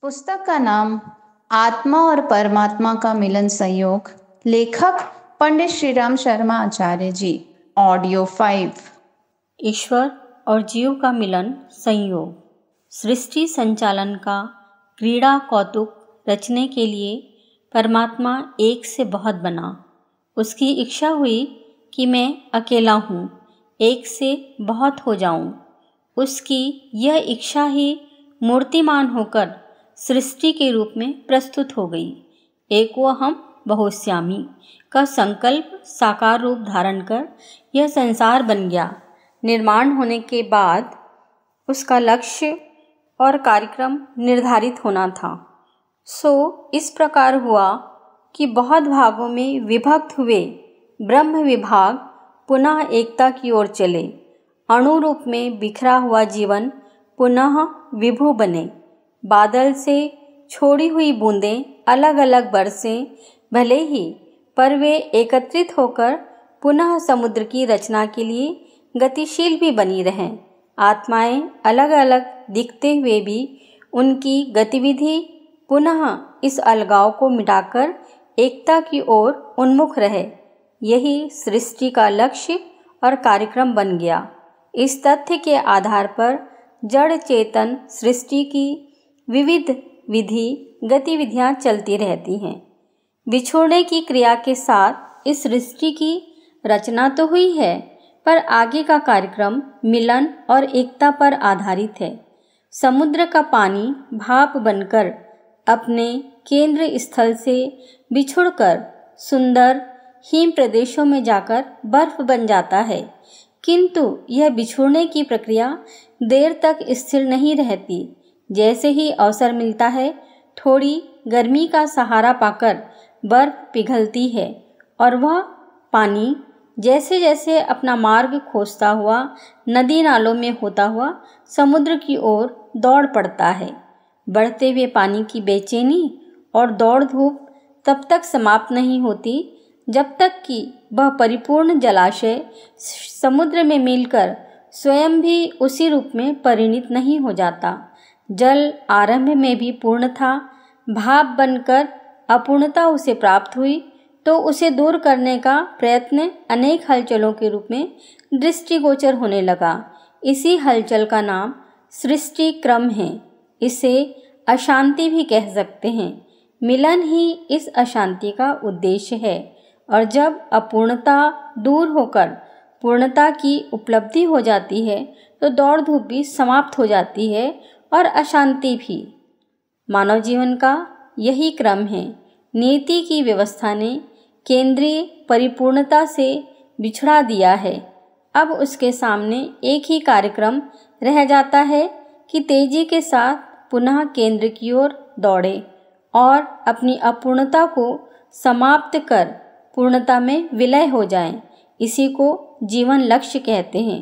पुस्तक का नाम आत्मा और परमात्मा का मिलन संयोग, लेखक पंडित श्रीराम शर्मा आचार्य जी। ऑडियो 5। ईश्वर और जीव का मिलन संयोग। सृष्टि संचालन का क्रीड़ा कौतुक रचने के लिए परमात्मा एक से बहुत बना। उसकी इच्छा हुई कि मैं अकेला हूँ, एक से बहुत हो जाऊँ। उसकी यह इच्छा ही मूर्तिमान होकर सृष्टि के रूप में प्रस्तुत हो गई। एको हम बहुश्यामी का संकल्प साकार रूप धारण कर यह संसार बन गया। निर्माण होने के बाद उसका लक्ष्य और कार्यक्रम निर्धारित होना था। सो इस प्रकार हुआ कि बहुत भागों में विभक्त हुए ब्रह्म विभाग पुनः एकता की ओर चले। अणु रूप में बिखरा हुआ जीवन पुनः विभु बने। बादल से छोड़ी हुई बूंदें अलग अलग बरसें भले ही, पर वे एकत्रित होकर पुनः समुद्र की रचना के लिए गतिशील भी बनी रहें। आत्माएं अलग अलग दिखते हुए भी उनकी गतिविधि पुनः इस अलगाव को मिटाकर एकता की ओर उन्मुख रहे। यही सृष्टि का लक्ष्य और कार्यक्रम बन गया। इस तथ्य के आधार पर जड़ चेतन सृष्टि की विविध विधि गतिविधियां चलती रहती हैं। बिछोड़ने की क्रिया के साथ इस सृष्टि की रचना तो हुई है, पर आगे का कार्यक्रम मिलन और एकता पर आधारित है। समुद्र का पानी भाप बनकर अपने केंद्र स्थल से बिछुड़कर सुंदर हिम प्रदेशों में जाकर बर्फ बन जाता है, किंतु यह बिछुड़ने की प्रक्रिया देर तक स्थिर नहीं रहती। जैसे ही अवसर मिलता है, थोड़ी गर्मी का सहारा पाकर बर्फ पिघलती है और वह पानी जैसे जैसे अपना मार्ग खोजता हुआ नदी नालों में होता हुआ समुद्र की ओर दौड़ पड़ता है। बढ़ते हुए पानी की बेचैनी और दौड़ धूप तब तक समाप्त नहीं होती जब तक कि वह परिपूर्ण जलाशय समुद्र में मिलकर स्वयं भी उसी रूप में परिणित नहीं हो जाता। जल आरंभ में भी पूर्ण था, भाप बनकर अपूर्णता उसे प्राप्त हुई तो उसे दूर करने का प्रयत्न अनेक हलचलों के रूप में दृष्टिगोचर होने लगा। इसी हलचल का नाम सृष्टि क्रम है। इसे अशांति भी कह सकते हैं। मिलन ही इस अशांति का उद्देश्य है, और जब अपूर्णता दूर होकर पूर्णता की उपलब्धि हो जाती है तो दौड़ धूप भी समाप्त हो जाती है और अशांति भी। मानव जीवन का यही क्रम है। नीति की व्यवस्था ने केंद्रीय परिपूर्णता से बिछड़ा दिया है। अब उसके सामने एक ही कार्यक्रम रह जाता है कि तेजी के साथ पुनः केंद्र की ओर दौड़े और अपनी अपूर्णता को समाप्त कर पूर्णता में विलय हो जाएं। इसी को जीवन लक्ष्य कहते हैं।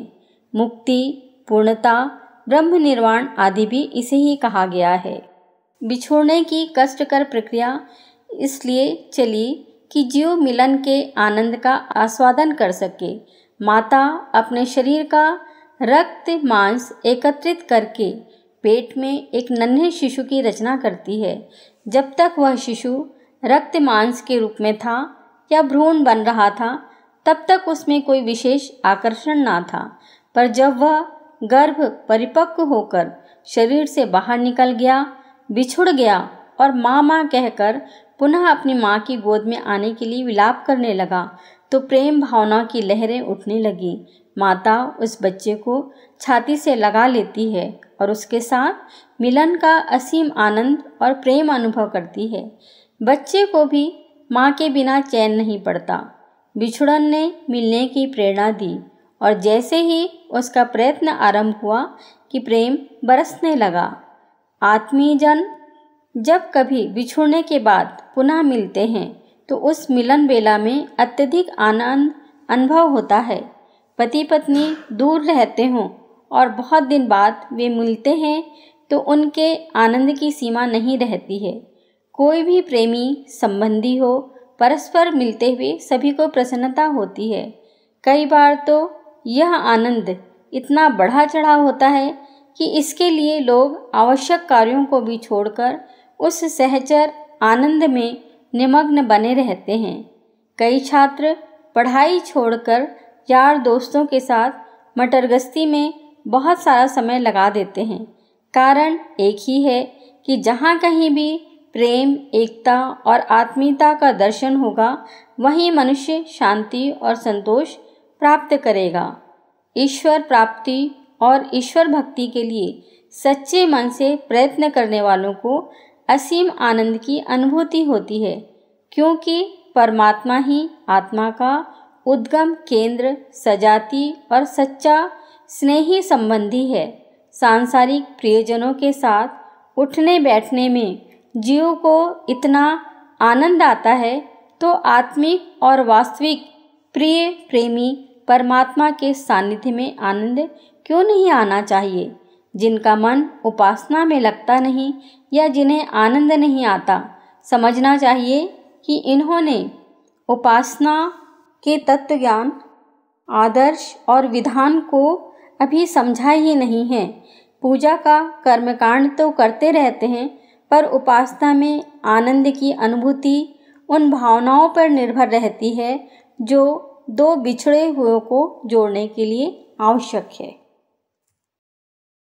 मुक्ति, पूर्णता, ब्रह्म निर्वाण आदि भी इसे ही कहा गया है। बिछोड़ने की कष्टकर प्रक्रिया इसलिए चली कि जीव मिलन के आनंद का आस्वादन कर सके। माता अपने शरीर का रक्त मांस एकत्रित करके पेट में एक नन्हे शिशु की रचना करती है। जब तक वह शिशु रक्त मांस के रूप में था या भ्रूण बन रहा था, तब तक उसमें कोई विशेष आकर्षण ना था, पर जब वह गर्भ परिपक्व होकर शरीर से बाहर निकल गया, बिछुड़ गया और माँ माँ कहकर पुनः अपनी माँ की गोद में आने के लिए विलाप करने लगा, तो प्रेम भावना की लहरें उठने लगी। माता उस बच्चे को छाती से लगा लेती है और उसके साथ मिलन का असीम आनंद और प्रेम अनुभव करती है। बच्चे को भी माँ के बिना चैन नहीं पड़ता। बिछुड़न ने मिलने की प्रेरणा दी, और जैसे ही उसका प्रयत्न आरंभ हुआ कि प्रेम बरसने लगा। आत्मीय जन जब कभी बिछुड़ने के बाद पुनः मिलते हैं तो उस मिलन बेला में अत्यधिक आनंद अनुभव होता है। पति पत्नी दूर रहते हों और बहुत दिन बाद वे मिलते हैं तो उनके आनंद की सीमा नहीं रहती है। कोई भी प्रेमी संबंधी हो, परस्पर मिलते हुए सभी को प्रसन्नता होती है। कई बार तो यह आनंद इतना बढ़ा चढ़ा होता है कि इसके लिए लोग आवश्यक कार्यों को भी छोड़कर उस सहचर आनंद में निमग्न बने रहते हैं। कई छात्र पढ़ाई छोड़कर यार दोस्तों के साथ मटरगश्ती में बहुत सारा समय लगा देते हैं। कारण एक ही है कि जहाँ कहीं भी प्रेम, एकता और आत्मीयता का दर्शन होगा, वहीं मनुष्य शांति और संतोष प्राप्त करेगा। ईश्वर प्राप्ति और ईश्वर भक्ति के लिए सच्चे मन से प्रयत्न करने वालों को असीम आनंद की अनुभूति होती है, क्योंकि परमात्मा ही आत्मा का उद्गम केंद्र, सजाती और सच्चा स्नेही संबंधी है। सांसारिक प्रियजनों के साथ उठने बैठने में जीव को इतना आनंद आता है, तो आत्मिक और वास्तविक प्रिय प्रेमी परमात्मा के सानिध्य में आनंद क्यों नहीं आना चाहिए। जिनका मन उपासना में लगता नहीं या जिन्हें आनंद नहीं आता, समझना चाहिए कि इन्होंने उपासना के तत्व ज्ञान, आदर्श और विधान को अभी समझा ही नहीं है। पूजा का कर्मकांड तो करते रहते हैं, पर उपासना में आनंद की अनुभूति उन भावनाओं पर निर्भर रहती है जो दो बिछड़े हुए को जोड़ने के लिए आवश्यक है।